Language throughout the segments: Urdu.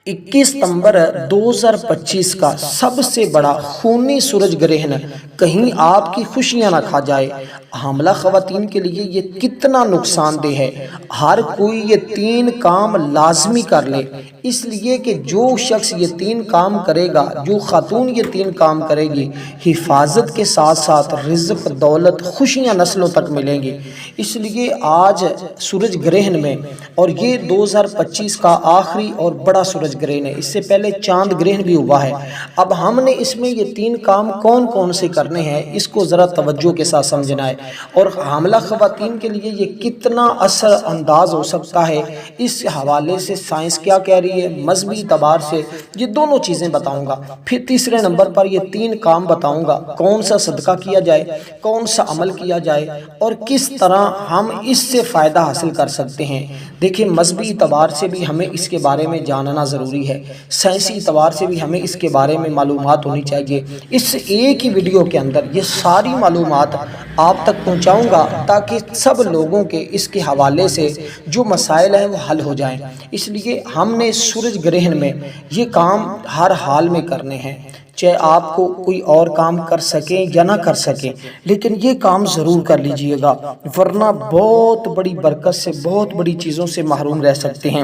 21 ستمبر 2025 کا سب سے بڑا خونی سورج گرہن، کہیں آپ کی خوشیاں نہ کھا جائے۔ حاملہ خواتین کے لیے یہ کتنا نقصان دہ ہے۔ ہر کوئی یہ 3 کام لازمی کر لے، اس لیے کہ جو شخص یہ 3 کام کرے گا، جو خاتون یہ 3 کام کرے گی، حفاظت کے ساتھ ساتھ رزق، دولت، خوشیاں نسلوں تک ملیں گی۔ اس لیے آج سورج گرہن میں، اور یہ 2025 کا آخری اور بڑا سورج گرہن ہے، اس سے پہلے چاند گرہن بھی ہوا ہے۔ اب ہم نے اس میں یہ 3 کام کون کون سے کرنے ہیں، اس کو ذرا توجہ کے ساتھ سمجھنا ہے، اور حاملہ خواتین کے لیے یہ کتنا اثر انداز ہو سکتا ہے، اس حوالے سے سائنس کیا کہہ رہی ہے، مذہبی اعتبار سے یہ دونوں چیزیں بتاؤں گا۔ پھر تیسرے نمبر پر یہ 3 کام بتاؤں گا، کون سا صدقہ کیا جائے، کون سا عمل کیا جائے، اور کس طرح ہم اس سے فائدہ حاصل کر سکتے ہیں۔ دیکھیں، مذہبی اعتبار سے بھی ہمیں اس کے بارے میں جاننا ضروری ہے، سائنسی اعتبار سے بھی ہمیں اس کے بارے میں معلومات ہونی چاہیے۔ اس ایک ہی ویڈیو کے اندر یہ ساری معلومات آپ تک پہنچاؤں گا تاکہ سب لوگوں کے اس کے حوالے سے جو مسائل ہیں وہ حل ہو جائیں۔ اس لیے ہم نے سورج گرہن میں یہ کام ہر حال میں کرنے ہیں، چاہے آپ کو کوئی اور کام کر سکیں یا نہ کر سکیں، لیکن یہ کام ضرور کر لیجئے گا، ورنہ بہت بڑی برکت سے، بہت بڑی چیزوں سے محروم رہ سکتے ہیں۔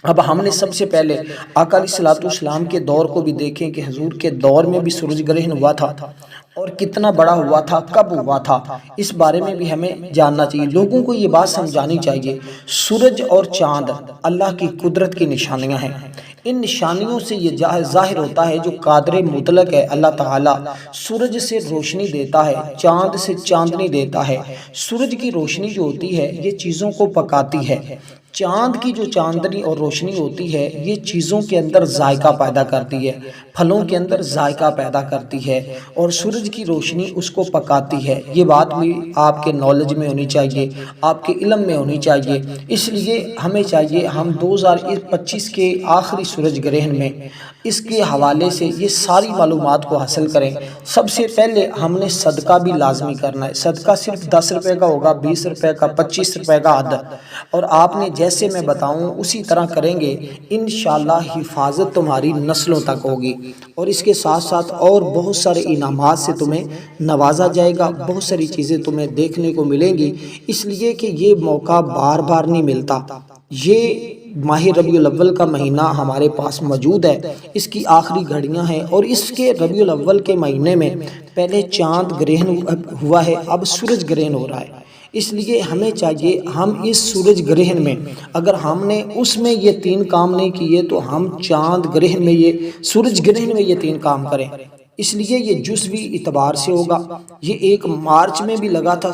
اب ہم نے سب سے پہلے آقا علیہ الصلوۃ والسلام کے دور کو بھی دیکھیں کہ حضور کے دور میں بھی سورج گرہن ہوا تھا، اور کتنا بڑا ہوا تھا، کب ہوا تھا، اس بارے میں بھی ہمیں جاننا چاہیے۔ لوگوں کو یہ بات سمجھانی چاہیے، سورج اور چاند اللہ کی قدرت کی نشانیاں ہیں۔ ان نشانیوں سے یہ ظاہر ہوتا ہے جو قادر مطلق ہے اللہ تعالیٰ سورج سے روشنی دیتا ہے، چاند سے چاندنی دیتا ہے۔ سورج کی روشنی جو ہوتی ہے یہ چیزوں کو پکاتی ہے، چاند کی جو چاندنی اور روشنی ہوتی ہے یہ چیزوں کے اندر ذائقہ پیدا کرتی ہے، پھلوں کے اندر ذائقہ پیدا کرتی ہے، اور سورج کی روشنی اس کو پکاتی ہے۔ یہ بات بھی آپ کے نالج میں ہونی چاہیے، آپ کے علم میں ہونی چاہیے۔ اس لیے ہمیں چاہیے ہم 2025 کے آخری سورج گرہن میں اس کے حوالے سے یہ ساری معلومات کو حاصل کریں۔ سب سے پہلے ہم نے صدقہ بھی لازمی کرنا ہے۔ صدقہ صرف 10 روپے کا ہوگا، 20 روپے کا، 25 روپے کا عد، اور آپ نے جیسے میں بتاؤں اسی طرح کریں گے، انشاءاللہ حفاظت تمہاری نسلوں تک ہوگی، اور اس کے ساتھ ساتھ اور بہت سارے انعامات سے تمہیں نوازا جائے گا، بہت ساری چیزیں تمہیں دیکھنے کو ملیں گی، اس لیے کہ یہ موقع بار بار نہیں ملتا۔ یہ ماہ ربیع الاول کا مہینہ ہمارے پاس موجود ہے، اس کی آخری گھڑیاں ہیں، اور اس کے ربیع الاول کے مہینے میں پہلے چاند گرہن ہوا ہے، اب سورج گرہن ہو رہا ہے۔ اس لیے ہمیں چاہیے ہم اس سورج گرہن میں اگر ہم نے اس میں یہ 3 کام نہیں کیے تو ہم چاند گرہن میں یہ سورج گرہن میں یہ 3 کام کریں۔ اس لیے یہ جزوی اعتبار سے ہوگا۔ یہ 1 مارچ میں بھی لگا تھا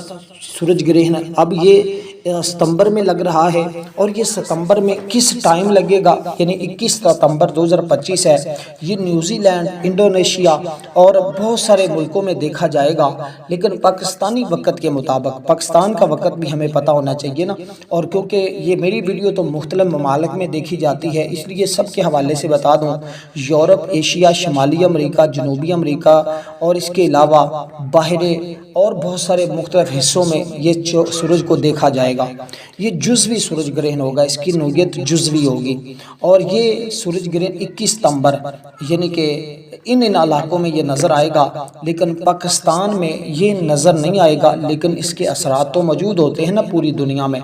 سورج گرہن، اب یہ ستمبر میں لگ رہا ہے، اور یہ ستمبر میں کس ٹائم لگے گا، یعنی 21 ستمبر 2025 ہے، یہ نیوزی لینڈ، انڈونیشیا اور بہت سارے ملکوں میں دیکھا جائے گا، لیکن پاکستانی وقت کے مطابق، پاکستان کا وقت بھی ہمیں پتہ ہونا چاہیے نا، اور کیونکہ یہ میری ویڈیو تو مختلف ممالک میں دیکھی جاتی ہے، اس لیے سب کے حوالے سے بتا دوں، یورپ، ایشیا، شمالی امریکہ، جنوبی امریکہ، اور اس کے علاوہ باہر اور بہت سارے مختلف حصوں میں یہ سورج کو دیکھا جائے گا۔ یہ جزوی سورج گرہن ہوگا، اس کی نوعیت جزوی ہوگی، اور یہ سورج گرہن 21 ستمبر یعنی کہ ان علاقوں میں یہ نظر آئے گا، لیکن پاکستان میں یہ نظر نہیں آئے گا، لیکن اس کے اثرات تو موجود ہوتے ہیں نا پوری دنیا میں۔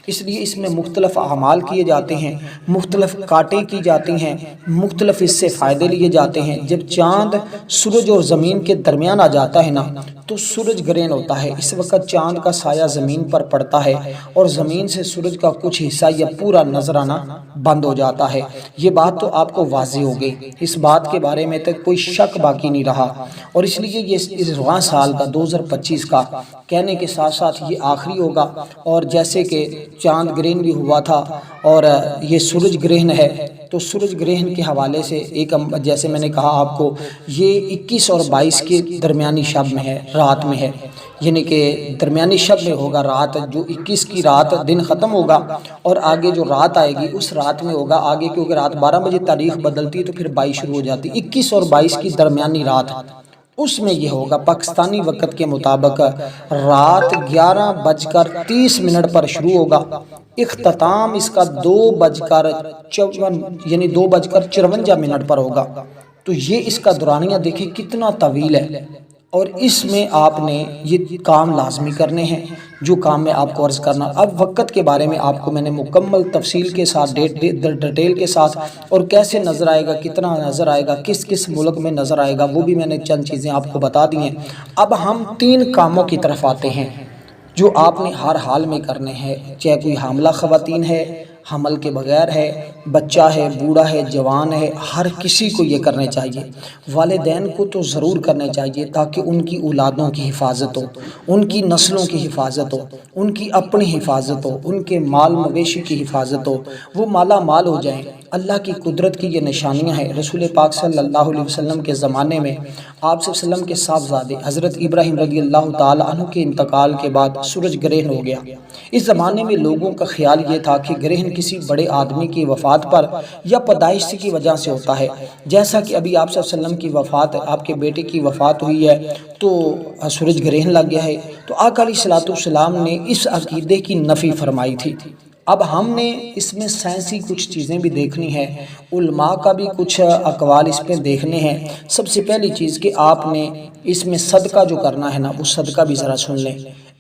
اس لیے اس میں مختلف اعمال کیے جاتے ہیں، مختلف کاٹیں کی جاتی ہیں، مختلف اس سے فائدے لیے جاتے ہیں۔ جب چاند سورج اور زمین کے درمیان آ جاتا ہے نا تو سورج گرہن ہوتا ہے۔ اس وقت چاند کا سایہ زمین پر پڑتا ہے، اور زمین سے سورج کا کچھ حصہ یا پورا نظر آنا بند ہو جاتا ہے۔ یہ بات تو آپ کو واضح ہو گئی، اس بات کے بارے میں تک کوئی شک باقی نہیں رہا، اور اس لیے یہ اس رواں سال کا 2025 کا کہنے کے ساتھ ساتھ یہ آخری ہوگا، اور جیسے کہ چاند گرہن بھی ہوا تھا اور یہ سورج گرہن ہے، تو سورج گرہن کے حوالے سے ایک جیسے میں نے کہا آپ کو، یہ 21 اور 22 کے درمیانی شب میں ہے، رات میں ہے، یعنی کہ درمیانی شب میں ہوگا رات، جو 21 کی رات دن ختم ہوگا، اور آگے جو رات آئے گی اس رات میں ہوگا آگے، کیونکہ رات 12 بجے تاریخ بدلتی ہے تو پھر 22 شروع ہو جاتی، 21 اور 22 کی درمیانی رات اس میں یہ ہوگا۔ پاکستانی وقت کے مطابق رات 11:30 پر شروع ہوگا، اختتام اس کا 2:54 یعنی 2:54 پر ہوگا۔ تو یہ اس کا دورانیہ دیکھیں کتنا طویل ہے، اور اس میں آپ نے یہ کام لازمی کرنے ہیں جو کام میں آپ کو عرض کرنا۔ اب وقت کے بارے میں آپ کو میں نے مکمل تفصیل کے ساتھ ڈیٹیل کے ساتھ، اور کیسے نظر آئے گا، کتنا نظر آئے گا، کس کس ملک میں نظر آئے گا، وہ بھی میں نے چند چیزیں آپ کو بتا دی ہیں۔ اب ہم 3 کاموں کی طرف آتے ہیں جو آپ نے ہر حال میں کرنے ہیں، چاہے کوئی حاملہ خواتین ہے، حمل کے بغیر ہے، بچہ ہے، بوڑھا ہے، جوان ہے، ہر کسی کو یہ کرنے چاہیے۔ والدین کو تو ضرور کرنے چاہیے تاکہ ان کی اولادوں کی حفاظت ہو، ان کی نسلوں کی حفاظت ہو، ان کی اپنی حفاظت ہو، ان کے مال مویشی کی حفاظت ہو، وہ مالا مال ہو جائیں۔ اللہ کی قدرت کی یہ نشانیاں ہیں۔ رسول پاک صلی اللہ علیہ وسلم کے زمانے میں آپ صلی اللہ علیہ وسلم کے صاحبزادے حضرت ابراہیم رضی اللہ تعالی عنہ کے انتقال کے بعد سورج گرہن ہو گیا۔ اس زمانے میں لوگوں کا خیال یہ تھا کہ گرہن کسی بڑے آدمی کی وفات پر یا پیدائش کی وجہ سے ہوتا ہے، جیسا کہ ابھی آپ صلی اللہ علیہ وسلم کی وفات، آپ کے بیٹے کی وفات ہوئی ہے تو سورج گرہن لگ گیا ہے۔ تو آقا علیہ الصلوۃ والسلام نے اس عقیدے کی نفی فرمائی تھی۔ اب ہم نے اس میں سائنسی کچھ چیزیں بھی دیکھنی ہے، علماء کا بھی کچھ اقوال اس پہ دیکھنے ہیں۔ سب سے پہلی چیز کہ آپ نے اس میں صدقہ جو کرنا ہے نا، وہ صدقہ بھی ذرا سن لیں۔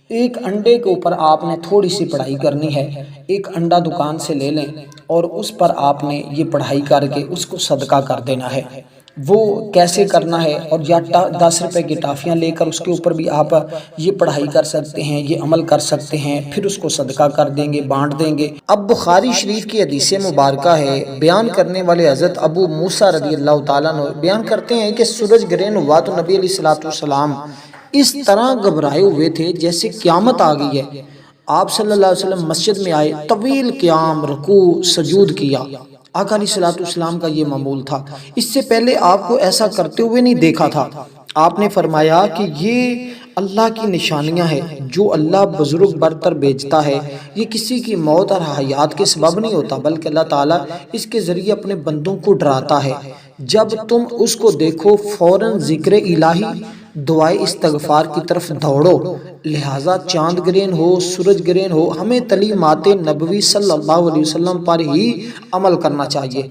ایک انڈے کے اوپر آپ نے تھوڑی سی پڑھائی کرنی ہے، ایک انڈا دکان سے لے لیں اور اس پر آپ نے یہ پڑھائی کر کے اس کو صدقہ کر دینا ہے۔ وہ کیسے کرنا ہے، اور یا 10 روپے کی ٹافیاں لے کر اس کے اوپر بھی آپ یہ پڑھائی کر سکتے ہیں، یہ عمل کر سکتے ہیں، پھر اس کو صدقہ کر دیں گے، بانٹ دیں گے۔ اب بخاری شریف کی حدیث مبارکہ ہے، بیان کرنے والے حضرت ابو موسیٰ رضی اللہ تعالیٰ عنہ بیان کرتے ہیں کہ سورج گرہن ہوا تو نبی علیہ الصلوۃ والسلام اس طرح گھبرائے ہوئے تھے جیسے قیامت آ گئی ہے۔ آپ صلی اللہ علیہ وسلم مسجد میں آئے، طویل قیام، رکوع، سجود کیا۔ آقا علیہ الصلوۃ والسلام کا یہ معمول تھا، اس سے پہلے آپ کو ایسا کرتے ہوئے نہیں دیکھا تھا۔ آپ نے فرمایا کہ یہ اللہ کی نشانیاں ہیں جو اللہ بزرگ برتر بھیجتا ہے، یہ کسی کی موت اور حیات کے سبب نہیں ہوتا، بلکہ اللہ تعالیٰ اس کے ذریعے اپنے بندوں کو ڈراتا ہے۔ جب تم اس کو دیکھو فوراً ذکر الہی، دعائے استغفار کی طرف دوڑو۔ لہٰذا چاند گرہن ہو، سورج گرہن ہو، ہمیں تعلیمات نبوی صلی اللہ علیہ وسلم پر ہی عمل کرنا چاہیے۔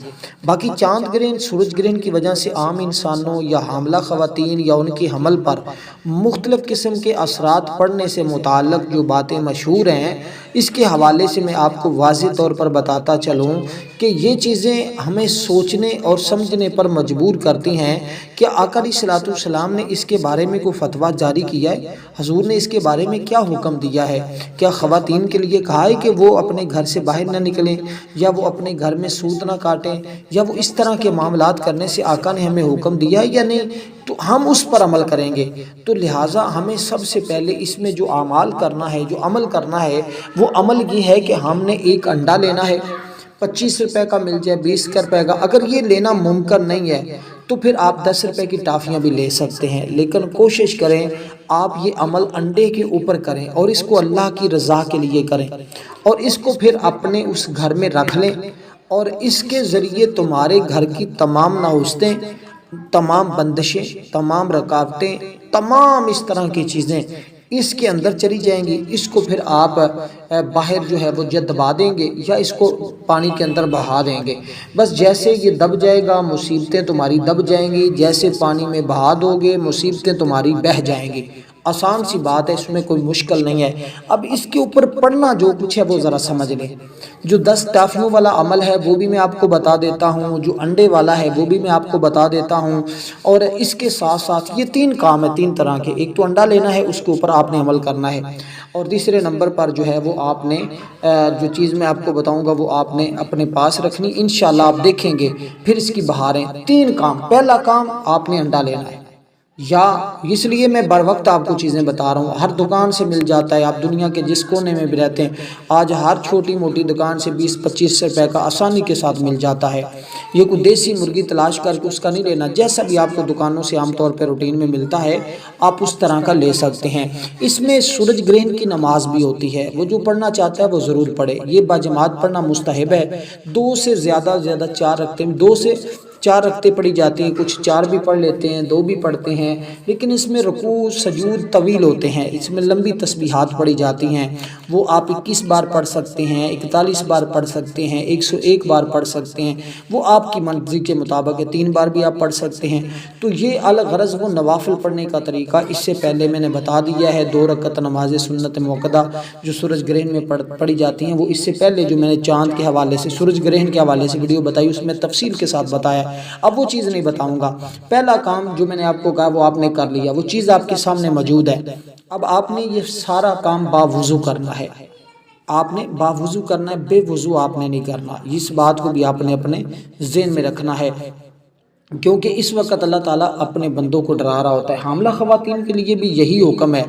باقی چاند گرہن، سورج گرہن کی وجہ سے عام انسانوں یا حاملہ خواتین یا ان کی حمل پر مختلف قسم کے اثرات پڑنے سے متعلق جو باتیں مشہور ہیں، اس کے حوالے سے میں آپ کو واضح طور پر بتاتا چلوں کہ یہ چیزیں ہمیں سوچنے اور سمجھنے پر مجبور کرتی ہیں کہ آقا علیہ الصلوۃ والسلام نے اس کے بارے میں کوئی فتویٰ جاری کیا ہے، حضور نے اس کے بارے میں کیا حکم دیا ہے؟ کیا خواتین کے لیے کہا ہے کہ وہ اپنے گھر سے باہر نہ نکلیں، یا وہ اپنے گھر میں سود نہ کاٹیں، یا وہ اس طرح کے معاملات کرنے سے آقا نے ہمیں حکم دیا ہے یا نہیں؟ تو ہم اس پر عمل کریں گے۔ تو لہٰذا ہمیں سب سے پہلے اس میں جو اعمال کرنا ہے، جو عمل کرنا ہے، وہ عمل یہ ہے کہ ہم نے ایک انڈا لینا ہے، 25 روپے کا مل جائے، 20 روپے کا، اگر یہ لینا ممکن نہیں ہے تو پھر آپ 10 روپے کی ٹافیاں بھی لے سکتے ہیں، لیکن کوشش کریں آپ یہ عمل انڈے کے اوپر کریں اور اس کو اللہ کی رضا کے لیے کریں، اور اس کو پھر اپنے اس گھر میں رکھ لیں، اور اس کے ذریعے تمہارے گھر کی تمام نحوستیں، تمام بندشیں، تمام رکاوٹیں، تمام اس طرح کی چیزیں اس کے اندر چلی جائیں گی۔ اس کو پھر آپ باہر جو ہے وہ دبا دیں گے یا اس کو پانی کے اندر بہا دیں گے۔ بس جیسے یہ دب جائے گا مصیبتیں تمہاری دب جائیں گی، جیسے پانی میں بہا دو گے مصیبتیں تمہاری بہہ جائیں گی۔ آسان سی بات ہے، اس میں کوئی مشکل نہیں ہے۔ اب اس کے اوپر پڑھنا جو کچھ ہے وہ ذرا سمجھ لیں۔ جو 10 ٹافیوں والا عمل ہے وہ بھی میں آپ کو بتا دیتا ہوں، جو انڈے والا ہے وہ بھی میں آپ کو بتا دیتا ہوں، اور اس کے ساتھ ساتھ یہ 3 کام ہے، 3 طرح کے۔ ایک تو انڈا لینا ہے، اس کے اوپر آپ نے عمل کرنا ہے، اور تیسرے نمبر پر جو ہے وہ آپ نے جو چیز میں آپ کو بتاؤں گا وہ آپ نے اپنے پاس رکھنی، انشاءاللہ آپ دیکھیں گے پھر اس کی بہاریں۔ 3 کام، پہلا کام آپ نے انڈا لینا ہے، یا اس لیے میں بر وقت آپ کو چیزیں بتا رہا ہوں، ہر دکان سے مل جاتا ہے، آپ دنیا کے جس کونے میں بھی رہتے ہیں آج ہر چھوٹی موٹی دکان سے 20-25 روپے کا آسانی کے ساتھ مل جاتا ہے۔ یہ کوئی دیسی مرغی تلاش کر کے اس کا نہیں لینا، جیسا بھی آپ کو دکانوں سے عام طور پہ روٹین میں ملتا ہے آپ اس طرح کا لے سکتے ہیں۔ اس میں سورج گرہن کی نماز بھی ہوتی ہے، وہ جو پڑھنا چاہتا ہے وہ ضرور پڑھے، یہ باجماعت پڑھنا مستحب ہے۔ 2 سے زیادہ 4 رکھتے ہیں، 2 سے 4 رکعتیں پڑھی جاتی ہیں، کچھ 4 بھی پڑھ لیتے ہیں، 2 بھی پڑھتے ہیں، لیکن اس میں رکوع سجود طویل ہوتے ہیں، اس میں لمبی تسبیحات پڑھی جاتی ہیں، وہ آپ 21 بار پڑھ سکتے ہیں، 41 بار پڑھ سکتے ہیں، 101 بار پڑھ سکتے ہیں، وہ آپ کی مرضی کے مطابق ہے، 3 بار بھی آپ پڑھ سکتے ہیں۔ تو یہ الغرض وہ نوافل پڑھنے کا طریقہ اس سے پہلے میں نے بتا دیا ہے۔ 2 رکعت نماز سنت موقدہ جو سورج گرہن میں پڑھی جاتی ہیں، وہ اس سے پہلے جو میں نے چاند کے حوالے سے، سورج گرہن کے حوالے سے ویڈیو بتائی، اس میں تفصیل کے ساتھ بتایا۔ اب وہ چیز نہیں بتاؤں گا، پہلا کام جو میں نے آپ کو کہا وہ آپ نے کر لیا، وہ چیز آپ کے سامنے موجود ہے۔ اب آپ نے یہ سارا کام باوضو کرنا ہے، آپ نے باوضو کرنا ہے، بے وضو آپ نے نہیں کرنا۔ اس بات کو بھی آپ نے اپنے ذہن میں رکھنا ہے، کیونکہ اس وقت اللہ تعالیٰ اپنے بندوں کو ڈرا رہا ہوتا ہے۔ حاملہ خواتین کے لیے بھی یہی حکم ہے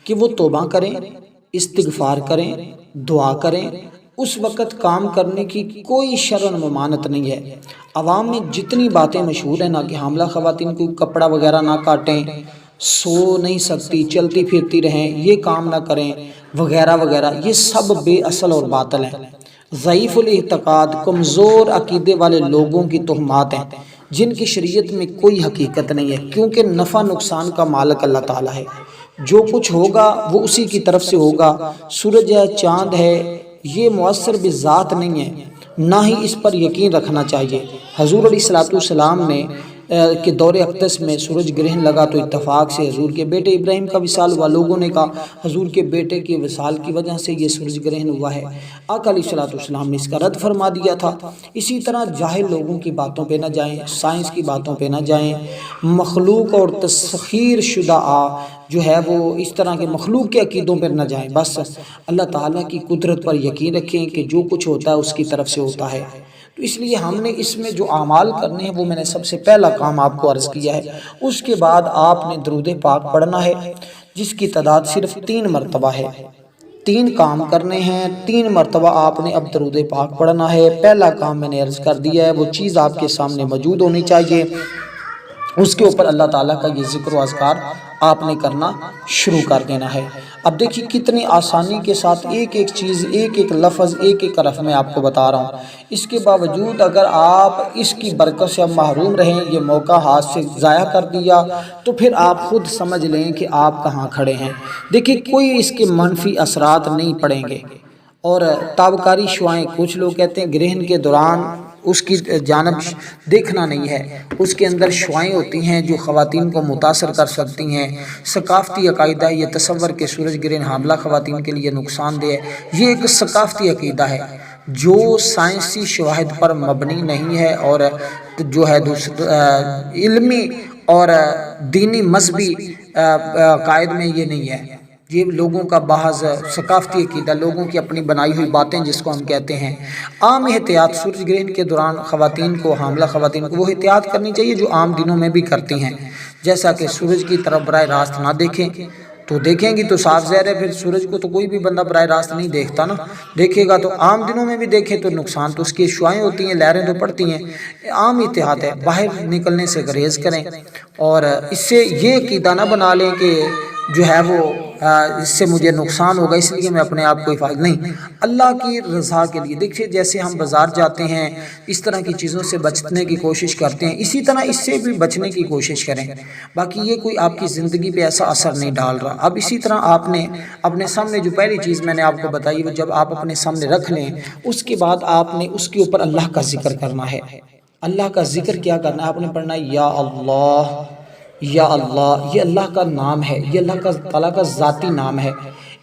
کہ وہ توبہ کریں، استغفار کریں، دعا کریں۔ اس وقت کام کرنے کی کوئی شرع ممانعت نہیں ہے۔ عوام میں جتنی باتیں مشہور ہیں نا کہ حاملہ خواتین کو کپڑا وغیرہ نہ کاٹیں، سو نہیں سکتی، چلتی پھرتی رہیں، یہ کام نہ کریں وغیرہ وغیرہ، یہ سب بے اصل اور باطل ہیں، ضعیف الاعتقاد، کمزور عقیدے والے لوگوں کی تہمات ہیں، جن کی شریعت میں کوئی حقیقت نہیں ہے، کیونکہ نفع نقصان کا مالک اللہ تعالیٰ ہے۔ جو کچھ ہوگا وہ اسی کی طرف سے ہوگا۔ سورج ہے، چاند ہے، یہ مؤثر بذات نہیں ہے، نہ ہی اس پر یقین رکھنا چاہیے۔ حضور علیہ السلام نے کہ دور اقدس میں سورج گرہن لگا تو اتفاق سے حضور کے بیٹے ابراہیم کا وصال ہوا، لوگوں نے کہا حضور کے بیٹے کے وصال کی وجہ سے یہ سورج گرہن ہوا ہے۔ آقا علیہ السلام نے اس کا رد فرما دیا تھا۔ اسی طرح جاہل لوگوں کی باتوں پہ نہ جائیں، سائنس کی باتوں پہ نہ جائیں، مخلوق اور تسخیر شدہ جو ہے وہ اس طرح کے مخلوق کے عقیدوں پر نہ جائیں، بس اللہ تعالیٰ کی قدرت پر یقین رکھیں کہ جو کچھ ہوتا ہے اس کی طرف سے ہوتا ہے۔ تو اس لیے ہم نے اس میں جو اعمال کرنے ہیں وہ میں نے سب سے پہلا کام آپ کو عرض کیا ہے۔ اس کے بعد آپ نے درود پاک پڑھنا ہے، جس کی تعداد صرف 3 مرتبہ ہے۔ 3 کام کرنے ہیں، 3 مرتبہ آپ نے اب درود پاک پڑھنا ہے۔ پہلا کام میں نے عرض کر دیا ہے، وہ چیز آپ کے سامنے موجود ہونی چاہیے، اس کے اوپر اللہ تعالیٰ کا یہ ذکر و اذکار آپ نے کرنا شروع کر دینا ہے۔ اب دیکھیے کتنی آسانی کے ساتھ ایک ایک چیز، ایک ایک لفظ، ایک ایک حرف میں آپ کو بتا رہا ہوں۔ اس کے باوجود اگر آپ اس کی برکت سے محروم رہیں، یہ موقع ہاتھ سے ضائع کر دیا، تو پھر آپ خود سمجھ لیں کہ آپ کہاں کھڑے ہیں۔ دیکھیے کوئی اس کے منفی اثرات نہیں پڑیں گے، اور تابکاری شعائیں، کچھ لوگ کہتے ہیں گرہن کے دوران اس کی جانب دیکھنا نہیں ہے، اس کے اندر شعائیں ہوتی ہیں جو خواتین کو متاثر کر سکتی ہیں۔ ثقافتی عقیدہ یہ تصور کہ سورج گرہن حاملہ خواتین کے لیے نقصان دہ ہے، یہ ایک ثقافتی عقیدہ ہے جو سائنسی شواہد پر مبنی نہیں ہے، اور جو ہے علمی اور دینی مذہبی عقائد میں یہ نہیں ہے۔ یہ لوگوں کا بعض ثقافتی عقیدہ، لوگوں کی اپنی بنائی ہوئی باتیں جس کو ہم کہتے ہیں۔ عام احتیاط سورج گرہن کے دوران خواتین کو، حاملہ خواتین کو وہ احتیاط کرنی چاہیے جو عام دنوں میں بھی کرتی ہیں، جیسا کہ سورج کی طرف براہ راست نہ دیکھیں، تو دیکھیں گی تو صاف ظاہر ہے پھر سورج کو تو کوئی بھی بندہ براہ راست نہیں دیکھتا نا، دیکھے گا تو عام دنوں میں بھی دیکھے تو نقصان تو اس کی شعائیں ہوتی ہیں، لہریں تو پڑتی ہیں۔ عام احتیاط ہے، باہر نکلنے سے گریز کریں، اور اس سے یہ عقیدہ نہ بنا لیں کہ جو ہے وہ اس سے مجھے نقصان ہوگا اس لیے میں اپنے آپ کو حفاظت، نہیں، اللہ کی رضا کے لیے۔ دیکھیے جیسے ہم بازار جاتے ہیں اس طرح کی چیزوں سے بچنے کی کوشش کرتے ہیں، اسی طرح اس سے بھی بچنے کی کوشش کریں، باقی یہ کوئی آپ کی زندگی پہ ایسا اثر نہیں ڈال رہا۔ اب اسی طرح آپ نے اپنے سامنے جو پہلی چیز میں نے آپ کو بتائی وہ جب آپ اپنے سامنے رکھ لیں، اس کے بعد آپ نے اس کے اوپر اللہ کا ذکر کرنا ہے۔ اللہ کا ذکر کیا کرنا ہے؟ آپ نے پڑھنا ہے یا اللہ، یا اللہ، یہ اللہ کا نام ہے، یہ اللہ تعالیٰ کا ذاتی نام ہے۔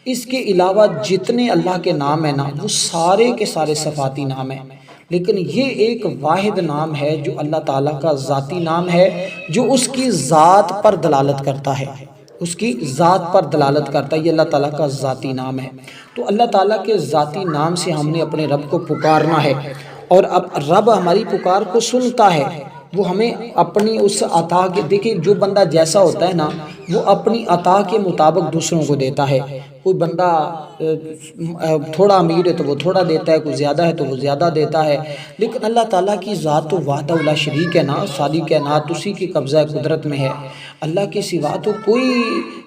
اس کے علاوہ جتنے اللہ کے نام ہیں نا وہ سارے کے سارے صفاتی نام ہیں، لیکن یہ ایک واحد نام ہے جو اللہ تعالیٰ کا ذاتی نام ہے، جو اس کی ذات پر دلالت کرتا ہے، اس کی ذات پر دلالت کرتا ہے، یہ اللہ تعالیٰ کا ذاتی نام ہے۔ تو اللہ تعالیٰ کے ذاتی نام سے ہم نے اپنے رب کو پکارنا ہے، اور اب رب ہماری پکار کو سنتا ہے، وہ ہمیں اپنی اس عطا کے، دیکھیں جو بندہ جیسا ہوتا ہے نا وہ اپنی عطا کے مطابق دوسروں کو دیتا ہے۔ کوئی بندہ تھوڑا امیر ہے تو وہ تھوڑا دیتا ہے، کوئی زیادہ ہے تو وہ زیادہ دیتا ہے، لیکن اللہ تعالیٰ کی ذات تو وحدہ لا شریک ہے نا، ساری کائنات اسی کی قبضہ قدرت میں ہے۔ اللہ کے سوا تو کوئی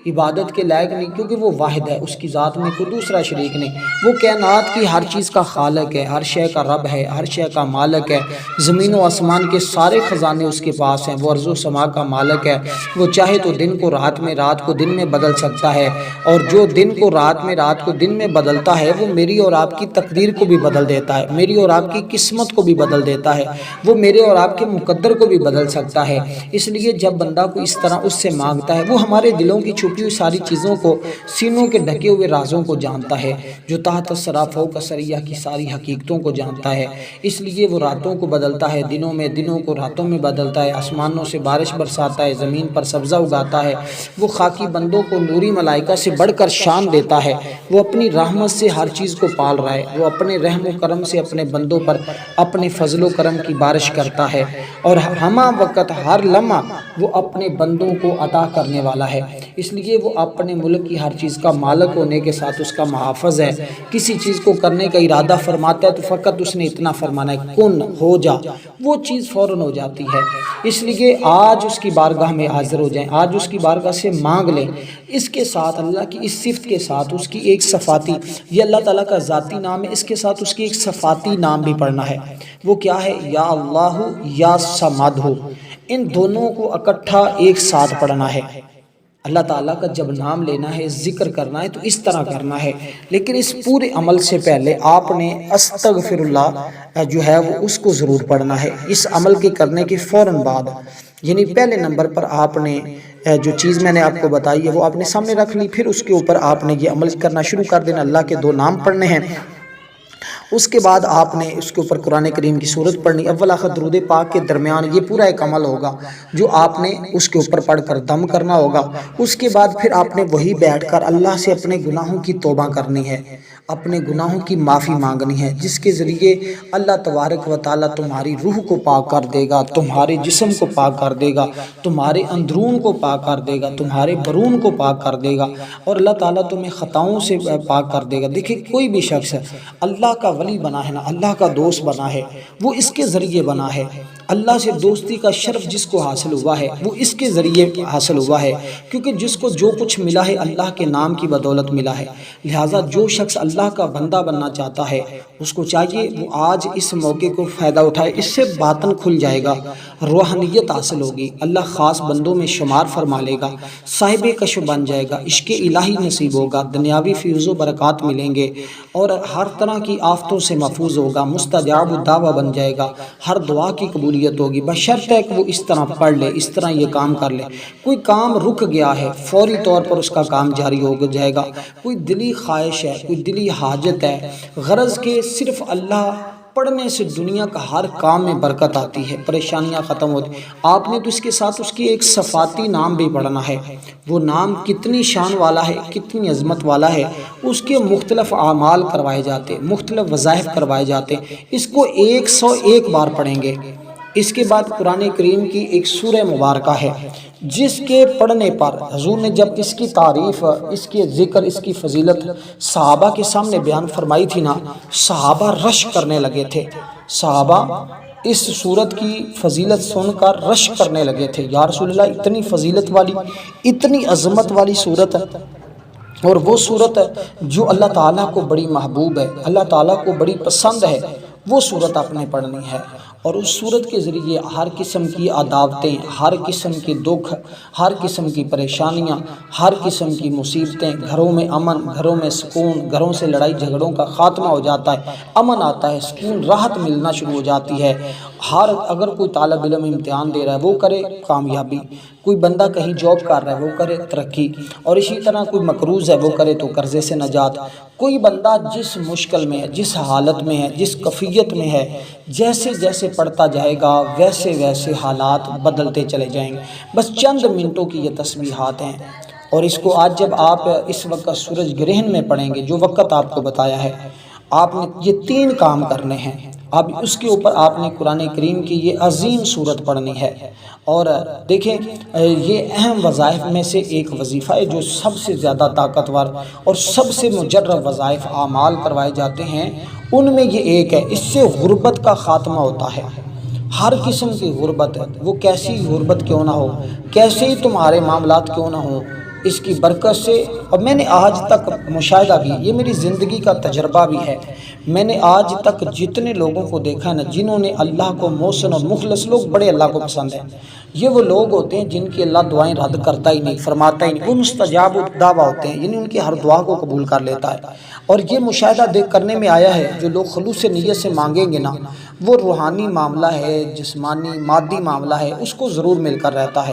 عبادت کے لائق نہیں، کیونکہ وہ واحد ہے، اس کی ذات میں کوئی دوسرا شریک نہیں۔ وہ کائنات کی ہر چیز کا خالق ہے، ہر شے کا رب ہے، ہر شے کا مالک ہے۔ زمین و آسمان کے سارے خزانے اس کے پاس ہیں، وہ ارض و سما کا مالک ہے۔ وہ چاہے تو دن کو رات میں، رات کو دن میں بدل سکتا ہے، اور جو دن کو رات میں، رات کو دن میں بدلتا ہے وہ میری اور آپ کی تقدیر کو بھی بدل دیتا ہے، میری اور آپ کی قسمت کو بھی بدل دیتا ہے، وہ میرے اور آپ کے مقدر کو بھی بدل سکتا ہے۔ اس لیے جب بندہ کو اس طرح اس سے مانگتا ہے، وہ ہمارے دلوں کی چھپی ہوئی ساری چیزوں کو، سینوں کے ڈھکے ہوئے رازوں کو جانتا ہے، جو تحت الثری فوق الثری کی ساری حقیقتوں کو جانتا ہے۔ اس لیے وہ راتوں کو بدلتا ہے دنوں میں، دنوں کو راتوں میں بدلتا ہے، آسمانوں سے بارش برساتا ہے، زمین پر سبزہ اگاتا ہے۔ وہ خاکی بندوں کو نوری ملائکہ سے بڑھ کر شان دیتا ہے، وہ اپنی رحمت سے ہر چیز کو پال رہا ہے، وہ اپنے رحم و کرم سے اپنے بندوں پر اپنے فضل و کرم کی بارش کرتا ہے، اور ہمہ وقت ہر لمحہ وہ اپنے بندوں کو عطا کرنے والا ہے۔ اس لیے وہ اپنے ملک کی ہر چیز کا مالک ہونے کے ساتھ اس کا محافظ ہے۔ کسی چیز کو کرنے کا ارادہ فرماتا ہے تو فقط اس نے اتنا فرمانا ہے، کن ہو جا، وہ چیز فوراً ہو جاتی ہے۔ اس لیے آج اس کی بارگاہ میں حاضر ہو جائیں، آج اس کی بارگاہ سے مانگ لیں۔ اس کے ساتھ اللہ کی اس صفت کے ساتھ اس کی ایک صفاتی، یہ اللہ تعالیٰ کا ذاتی نام ہے، اس کے ساتھ اس کی ایک صفاتی نام بھی پڑھنا ہے۔ وہ کیا ہے؟ یا اللہ یا سمد ہو، ان دونوں کو اکٹھا ایک ساتھ پڑھنا ہے۔ اللہ تعالیٰ کا جب نام لینا ہے، ذکر کرنا ہے تو اس طرح کرنا ہے، لیکن اس پورے عمل سے پہلے آپ نے استغفر اللہ جو ہے وہ اس کو ضرور پڑھنا ہے۔ اس عمل کے کرنے کے فوراً بعد، یعنی پہلے نمبر پر آپ نے جو چیز میں نے آپ کو بتائی ہے وہ آپ نے سامنے رکھ لی، پھر اس کے اوپر آپ نے یہ عمل کرنا شروع کر دینا۔ اللہ کے 2 نام پڑھنے ہیں، اس کے بعد آپ نے اس کے اوپر قرآن کریم کی سورت پڑھنی، اول آخر درود پاک کے درمیان یہ پورا ایک عمل ہوگا جو آپ نے اس کے اوپر پڑھ کر دم کرنا ہوگا۔ اس کے بعد پھر آپ نے وہی بیٹھ کر اللہ سے اپنے گناہوں کی توبہ کرنی ہے، اپنے گناہوں کی معافی مانگنی ہے، جس کے ذریعے اللہ تبارک و تعالیٰ تمہاری روح کو پاک کر دے گا، تمہارے جسم کو پاک کر دے گا، تمہارے اندرون کو پاک کر دے گا، تمہارے برون کو پاک کر دے گا، اور اللہ تعالیٰ تمہیں خطاؤں سے پاک کر دے گا۔ دیکھیں کوئی بھی شخص اللہ کا ولی بنا ہے نا، اللہ کا دوست بنا ہے، وہ اس کے ذریعے بنا ہے۔ اللہ سے دوستی کا شرف جس کو حاصل ہوا ہے وہ اس کے ذریعے حاصل ہوا ہے، کیونکہ جس کو جو کچھ ملا ہے اللہ کے نام کی بدولت ملا ہے۔ لہٰذا جو شخص اللہ کا بندہ بننا چاہتا ہے اس کو چاہیے وہ آج اس موقع کو فائدہ اٹھائے، اس سے باطن کھل جائے گا، روحانیت حاصل ہوگی، اللہ خاص بندوں میں شمار فرما لے گا، صاحب کشف بن جائے گا، عشق الہی نصیب ہوگا، دنیاوی فیض و برکات ملیں گے، اور ہر طرح کی آفتوں سے محفوظ ہوگا، مستجاب الدعوہ بن جائے گا، ہر دعا کی قبولیت ہوگی، بشرطے کہ وہ اس طرح پڑھ لے، اس طرح یہ کام کر لے۔ کوئی کام رک گیا ہے فوری طور پر اس کا کام جاری ہو جائے گا، کوئی دلی خواہش ہے، کوئی دلی حاجت ہے، غرض کہ صرف اللہ پڑھنے سے دنیا کا ہر کام میں برکت آتی ہے، پریشانیاں ختم ہوتی ہیں۔ آپ نے تو اس کے ساتھ اس کی ایک صفاتی نام بھی پڑھنا ہے، وہ نام کتنی شان والا ہے، کتنی عظمت والا ہے، اس کے مختلف اعمال کروائے جاتے ہیں، مختلف وظائف کروائے جاتے ہیں، اس کو 101 بار پڑھیں گے۔ اس کے بعد قرآن کریم کی ایک سورہ مبارکہ ہے جس کے پڑھنے پر حضور نے جب اس کی تعریف، اس کے ذکر، اس کی فضیلت صحابہ کے سامنے بیان فرمائی تھی نا، صحابہ رش کرنے لگے تھے، صحابہ اس سورت کی فضیلت سن کر رش کرنے لگے تھے، یا رسول اللہ اتنی فضیلت والی، اتنی عظمت والی سورت ہے، اور وہ سورت جو اللہ تعالیٰ کو بڑی محبوب ہے، اللہ تعالیٰ کو بڑی پسند ہے، وہ سورت آپ نے پڑھنی ہے۔ اور اس سورت کے ذریعے ہر قسم کی عداوتیں، ہر قسم کے دکھ، ہر قسم کی پریشانیاں، ہر قسم کی مصیبتیں، گھروں میں امن، گھروں میں سکون، گھروں سے لڑائی جھگڑوں کا خاتمہ ہو جاتا ہے، امن آتا ہے، سکون، راحت ملنا شروع ہو جاتی ہے۔ اگر کوئی طالب علم امتحان دے رہا ہے وہ کرے کامیابی، کوئی بندہ کہیں جاب کر رہا ہے وہ کرے ترقی، اور اسی طرح کوئی مقروض ہے وہ کرے تو قرضے سے نجات۔ کوئی بندہ جس مشکل میں ہے، جس حالت میں ہے، جس کیفیت میں ہے، جیسے جیسے پڑھتا جائے گا ویسے ویسے حالات بدلتے چلے جائیں گے۔ بس چند منٹوں کی یہ تسبیحات ہیں، اور اس کو آج جب آپ اس وقت سورج گرہن میں پڑھیں گے، جو وقت آپ کو بتایا ہے، آپ نے یہ 3 کام کرنے ہیں۔ اب اس کے اوپر آپ نے قرآن کریم کی یہ عظیم صورت پڑھنی ہے۔ اور دیکھیں یہ اہم وظائف میں سے ایک وظیفہ ہے جو سب سے زیادہ طاقتور اور سب سے مجرب وظائف اعمال کروائے جاتے ہیں، ان میں یہ ایک ہے۔ اس سے غربت کا خاتمہ ہوتا ہے، ہر قسم کی غربت، وہ کیسی غربت کیوں نہ ہو، کیسے ہی تمہارے معاملات کیوں نہ ہوں، اس کی برکت سے۔ اور میں نے آج تک مشاہدہ بھی، یہ میری زندگی کا تجربہ بھی ہے، میں نے آج تک جتنے لوگوں کو دیکھا ہے نا جنہوں نے اللہ کو محسن اور مخلص، لوگ بڑے اللہ کو پسند ہیں، یہ وہ لوگ ہوتے ہیں جن کی اللہ دعائیں رد کرتا ہی نہیں، فرماتا ہی نہیں، وہ مستجاب الدعویٰ ہوتے ہیں، یعنی ان کی ہر دعا کو قبول کر لیتا ہے۔ اور یہ مشاہدہ دیکھ کرنے میں آیا ہے جو لوگ خلوص نیت سے مانگیں گے نا، وہ روحانی معاملہ ہے، جسمانی مادی معاملہ ہے، اس کو ضرور مل کر رہتا ہے۔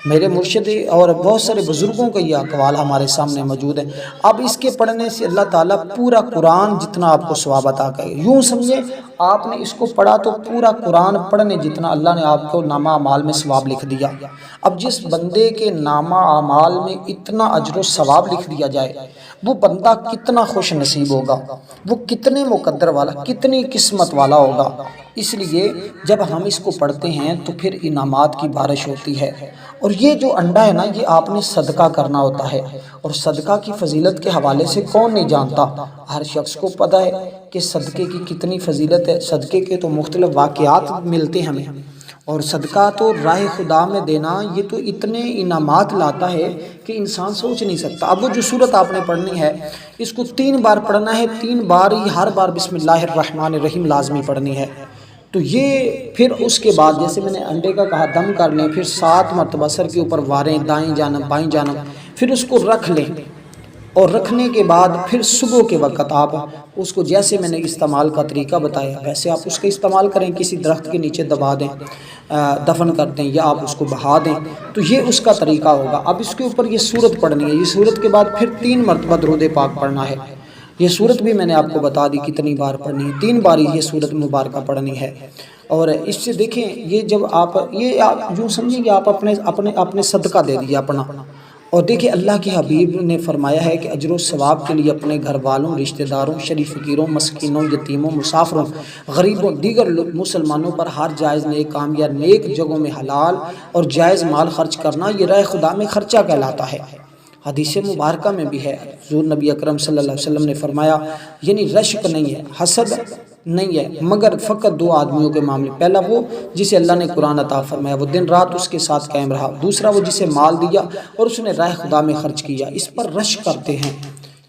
میرے مرشد اور بہت سارے بزرگوں کا یہ اقوال ہمارے سامنے موجود ہے۔ اب اس کے پڑھنے سے اللہ تعالیٰ پورا قرآن جتنا آپ کو ثواب عطا کرے، یوں سمجھیں آپ نے اس کو پڑھا تو پورا قرآن پڑھنے جتنا اللہ نے آپ کو نامہ اعمال میں ثواب لکھ دیا۔ اب جس بندے کے نامہ اعمال میں اتنا اجر و ثواب لکھ دیا جائے، وہ بندہ کتنا خوش نصیب ہوگا، وہ کتنے مقدر والا، کتنی قسمت والا ہوگا۔ اس لیے جب ہم اس کو پڑھتے ہیں تو پھر انعامات کی بارش ہوتی ہے۔ اور یہ جو انڈا ہے نا، یہ آپ نے صدقہ کرنا ہوتا ہے، اور صدقہ کی فضیلت کے حوالے سے کون نہیں جانتا، ہر شخص کو پتہ ہے کہ صدقے کی کتنی فضیلت ہے۔ صدقے کے تو مختلف واقعات ملتے ہیں ہمیں، اور صدقہ تو راہ خدا میں دینا یہ تو اتنے انعامات لاتا ہے کہ انسان سوچ نہیں سکتا۔ اب وہ جو صورت آپ نے پڑھنی ہے، اس کو 3 بار پڑھنا ہے، 3 بار ہی ہر بار بسم اللہ الرحمن الرحیم لازمی پڑھنی ہے۔ تو یہ پھر اس کے بعد جیسے میں نے انڈے کا کہا دم کر لیں، پھر 7 مرتبہ سر کے اوپر واریں، دائیں جانب بائیں جانب، پھر اس کو رکھ لیں، اور رکھنے کے بعد پھر صبح کے وقت آپ اس کو جیسے میں نے استعمال کا طریقہ بتایا ویسے آپ اس کا استعمال کریں، کسی درخت کے نیچے دبا دیں، دفن کر دیں، یا آپ اس کو بہا دیں، تو یہ اس کا طریقہ ہوگا۔ اب اس کے اوپر یہ صورت پڑھنی ہے، یہ صورت کے بعد پھر 3 مرتبہ درود پاک پڑھنا ہے۔ یہ صورت بھی میں نے آپ کو بتا دی کتنی بار پڑھنی ہے، 3 بار یہ صورت مبارکہ پڑھنی ہے۔ اور اس سے دیکھیں یہ جب آپ یوں سمجھیں کہ آپ اپنے صدقہ دے دیے اپنا۔ اور دیکھیں اللہ کے حبیب نے فرمایا ہے کہ اجر و ثواب کے لیے اپنے گھر والوں، رشتہ داروں، شریف فقیروں، مسکینوں، یتیموں، مسافروں، غریبوں، دیگر مسلمانوں پر ہر جائز نیک کام یا نیک جگہوں میں حلال اور جائز مال خرچ کرنا یہ راہ خدا میں خرچہ کہلاتا ہے۔ حدیث مبارکہ میں بھی ہے، حضور نبی اکرم صلی اللہ علیہ وسلم نے فرمایا، یعنی رشک نہیں ہے، حسد نہیں ہے، مگر فقط 2 آدمیوں کے معاملے۔ پہلا وہ جسے اللہ نے قرآن عطا فرمایا، وہ دن رات اس کے ساتھ قائم رہا۔ دوسرا وہ جسے مال دیا اور اس نے راہ خدا میں خرچ کیا۔ اس پر رشک کرتے ہیں،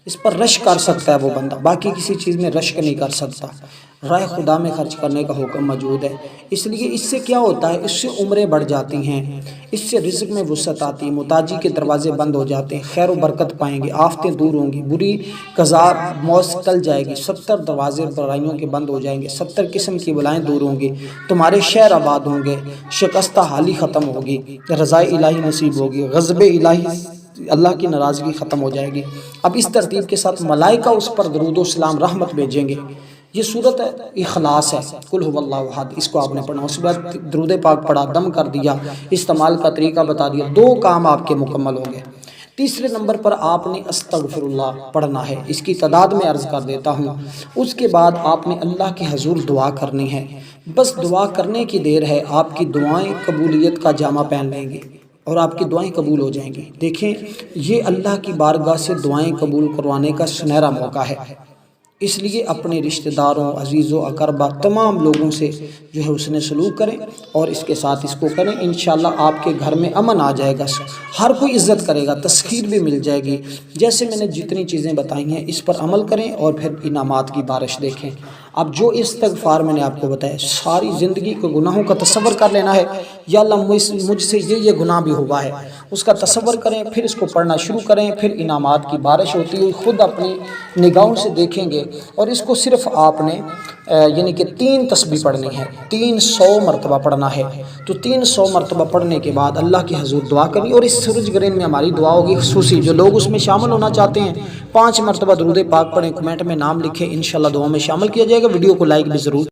اس پر رشک کر سکتا ہے وہ بندہ، باقی کسی چیز میں رشک نہیں کر سکتا۔ راہ خدا میں خرچ کرنے کا حکم موجود ہے۔ اس لیے اس سے کیا ہوتا ہے، اس سے عمریں بڑھ جاتی ہیں، اس سے رزق میں وسعت آتی ہے، محتاجی کے دروازے بند ہو جاتے ہیں، خیر و برکت پائیں گے، آفتیں دور ہوں گی، بری قضا موت ٹل جائے گی، 70 دروازے برائیوں کے بند ہو جائیں گے، 70 قسم کی بلائیں دور ہوں گی، تمہارے شہر آباد ہوں گے، شکستہ حالی ختم ہوگی، رضا الہی نصیب ہوگی، غضب الہی، اللہ کی ناراضگی ختم ہو جائے گی۔ اب اس ترتیب کے ساتھ ملائکہ اس پر درود و سلام رحمت بھیجیں گے۔ یہ صورت اخلاص ہے، قل هو اللہ احد، اس کو آپ نے پڑھنا، اس کے بعد درود پاک پڑھا، دم کر دیا، استعمال کا طریقہ بتا دیا، 2 کام آپ کے مکمل ہو گئے۔ تیسرے نمبر پر آپ نے استغفر اللہ پڑھنا ہے، اس کی تعداد میں عرض کر دیتا ہوں۔ اس کے بعد آپ نے اللہ کے حضور دعا کرنی ہے، بس دعا کرنے کی دیر ہے، آپ کی دعائیں قبولیت کا جامہ پہن لیں گی اور آپ کی دعائیں قبول ہو جائیں گی۔ دیکھیں یہ اللہ کی بارگاہ سے دعائیں قبول کروانے کا سنہرا موقع ہے، اس لیے اپنے رشتہ داروں، عزیزوں، اقربا، تمام لوگوں سے جو ہے اس نے سلوک کریں اور اس کے ساتھ اس کو کریں، انشاءاللہ آپ کے گھر میں امن آ جائے گا، ہر کوئی عزت کرے گا، تسخیر بھی مل جائے گی۔ جیسے میں نے جتنی چیزیں بتائی ہیں اس پر عمل کریں اور پھر انعامات کی بارش دیکھیں۔ اب جو استغفار میں نے آپ کو بتایا، ساری زندگی کے گناہوں کا تصور کر لینا ہے، یا اللہ مجھ سے یہ گناہ بھی ہوا ہے، اس کا تصور کریں، پھر اس کو پڑھنا شروع کریں، پھر انعامات کی بارش ہوتی ہے، خود اپنی نگاہوں سے دیکھیں گے۔ اور اس کو صرف آپ نے یعنی کہ 3 تسبیح پڑھنی ہے، 300 مرتبہ پڑھنا ہے۔ تو 300 مرتبہ پڑھنے کے بعد اللہ کے حضور دعا کرنی، اور اس سورج گرہن میں ہماری دعا ہوگی خصوصی، جو لوگ اس میں شامل ہونا چاہتے ہیں 5 مرتبہ درود پاک پڑھیں، کمنٹ میں نام لکھیں، انشاءاللہ دعاؤں میں شامل کیا جائے گا۔ ویڈیو کو لائک بھی ضرور